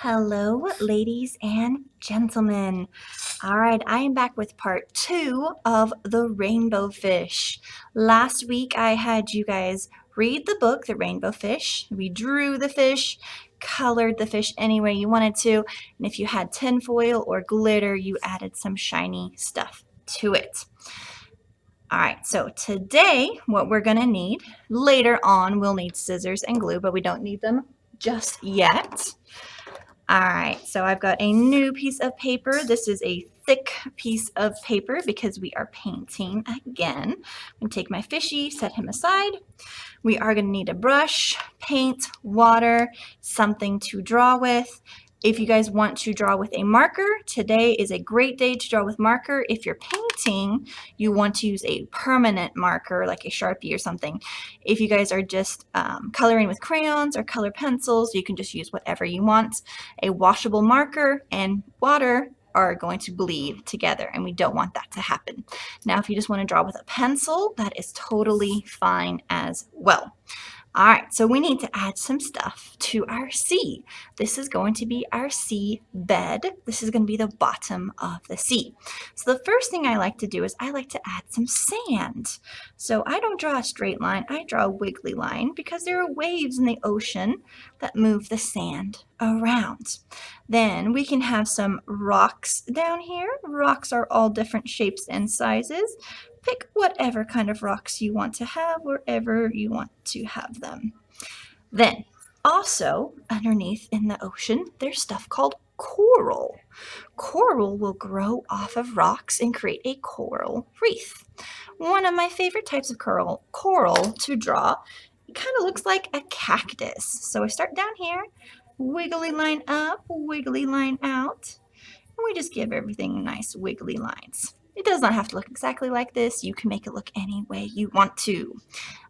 Hello, ladies and gentlemen. All right, I am back with part 2 of The Rainbow Fish. Last week, I had you guys read the book, The Rainbow Fish. We drew the fish, colored the fish any way you wanted to, and if you had tinfoil or glitter, you added some shiny stuff to it. All right, so today, what we're going to need, later on, we'll need scissors and glue, but we don't need them just yet. All right, so I've got a new piece of paper. This is a thick piece of paper because we are painting again. I'm gonna take my fishy, set him aside. We are gonna need a brush, paint, water, something to draw with. If you guys want to draw with a marker, today is a great day to draw with marker. If you're painting, you want to use a permanent marker like a Sharpie or something. If you guys are just coloring with crayons or color pencils, you can just use whatever you want. A washable marker and water are going to bleed together, and we don't want that to happen. Now, if you just want to draw with a pencil, that is totally fine as well. All right, so we need to add some stuff to our sea. This is going to be our sea bed. This is going to be the bottom of the sea. So the first thing I like to do is I like to add some sand. So I don't draw a straight line, I draw a wiggly line because there are waves in the ocean that move the sand around. Then we can have some rocks down here. Rocks are all different shapes and sizes. Pick whatever kind of rocks you want to have wherever you want to have them. Then, also underneath in the ocean, there's stuff called coral. Coral will grow off of rocks and create a coral reef. One of my favorite types of coral to draw, it kind of looks like a cactus. So I start down here, wiggly line up, wiggly line out, and we just give everything nice wiggly lines. It does not have to look exactly like this. You can make it look any way you want to.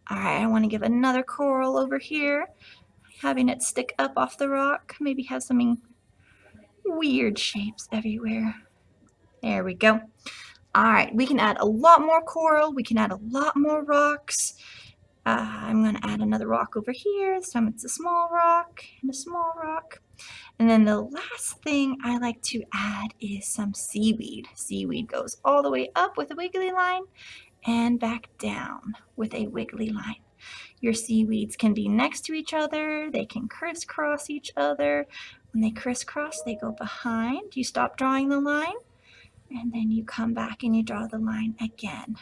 All right, I want to give another coral over here, having it stick up off the rock. Maybe have some weird shapes everywhere. There we go. All right, we can add a lot more coral. We can add a lot more rocks. I'm going to add another rock over here. This time it's a small rock and a small rock. And then the last thing I like to add is some seaweed. Seaweed goes all the way up with a wiggly line and back down with a wiggly line. Your seaweeds can be next to each other. They can crisscross each other. When they crisscross, they go behind. You stop drawing the line, and then you come back and you draw the line again.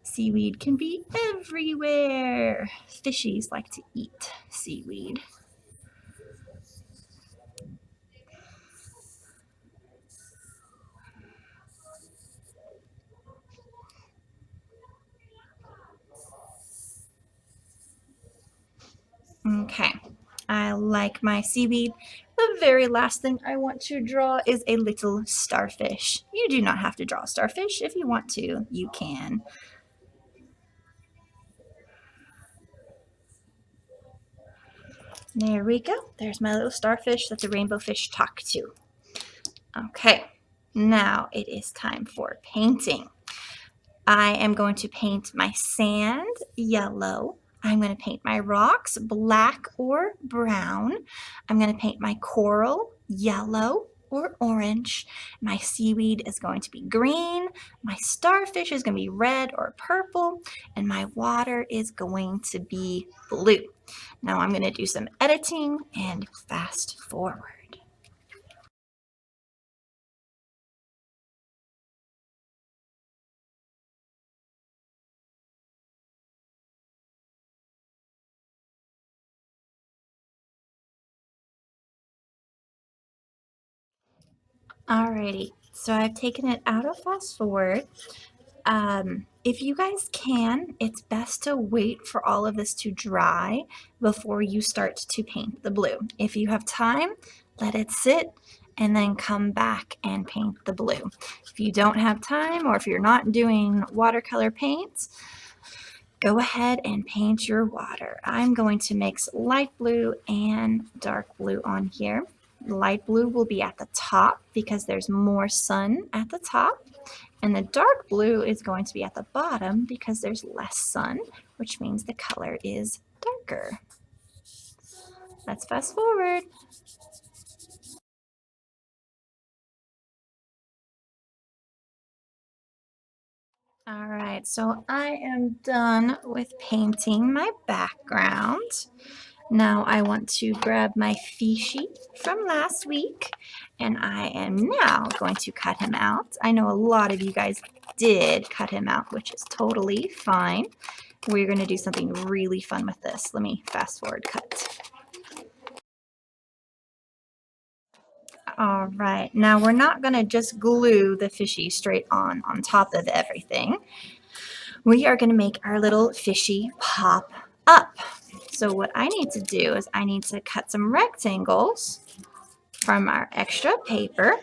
Seaweed can be everywhere. Fishies like to eat seaweed. Okay, I like my seaweed. The very last thing I want to draw is a little starfish. You do not have to draw a starfish. If you want to, you can. There we go. There's my little starfish that the rainbow fish talk to. Okay, now it is time for painting. I am going to paint my sand yellow. I'm going to paint my rocks black or brown. I'm going to paint my coral yellow or orange. My seaweed is going to be green. My starfish is going to be red or purple. And my water is going to be blue. Now I'm going to do some editing and fast forward. Alrighty, so I've taken it out of fast forward. If you guys can, it's best to wait for all of this to dry before you start to paint the blue. If you have time, let it sit and then come back and paint the blue. If you don't have time, or if you're not doing watercolor paints, go ahead and paint your water. I'm going to mix light blue and dark blue on here. Light blue will be at the top because there's more sun at the top. And the dark blue is going to be at the bottom because there's less sun, which means the color is darker. Let's fast forward. All right, so I am done with painting my background. Now I want to grab my fishy from last week, and I am now going to cut him out. I know a lot of you guys did cut him out, which is totally fine. We're going to do something really fun with this. Let me fast forward cut. All right, now we're not going to just glue the fishy straight on top of everything. We are going to make our little fishy pop up. So what I need to do is I need to cut some rectangles from our extra paper.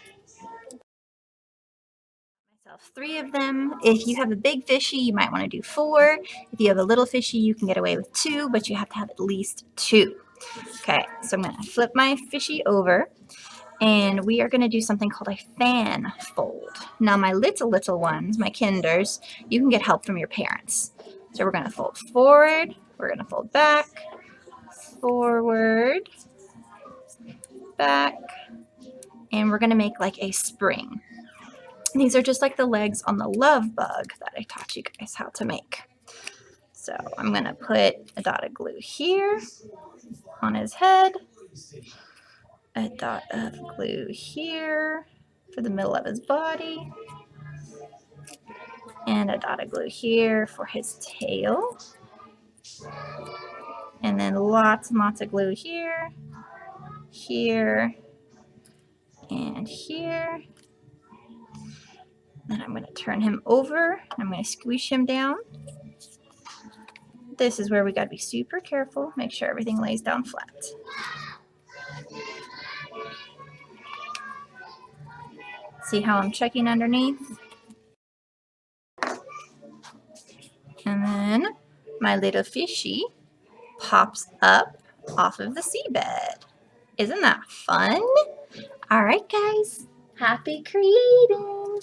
Myself 3 of them. If you have a big fishy, you might want to do 4. If you have a little fishy, you can get away with 2, but you have to have at least 2. Okay, so I'm going to flip my fishy over, and we are going to do something called a fan fold. Now my little ones, my kinders, you can get help from your parents. So we're going to fold forward, we're going to fold back, forward, back, and we're going to make like a spring. These are just like the legs on the love bug that I taught you guys how to make. So I'm going to put a dot of glue here on his head, a dot of glue here for the middle of his body, and a dot of glue here for his tail, and then lots and lots of glue here, here, and here. Then I'm going to turn him over. I'm going to squish him down. This is where we got to be super careful. Make sure everything lays down flat. See how I'm checking underneath? And then my little fishy pops up off of the seabed. Isn't that fun? All right, guys. Happy creating.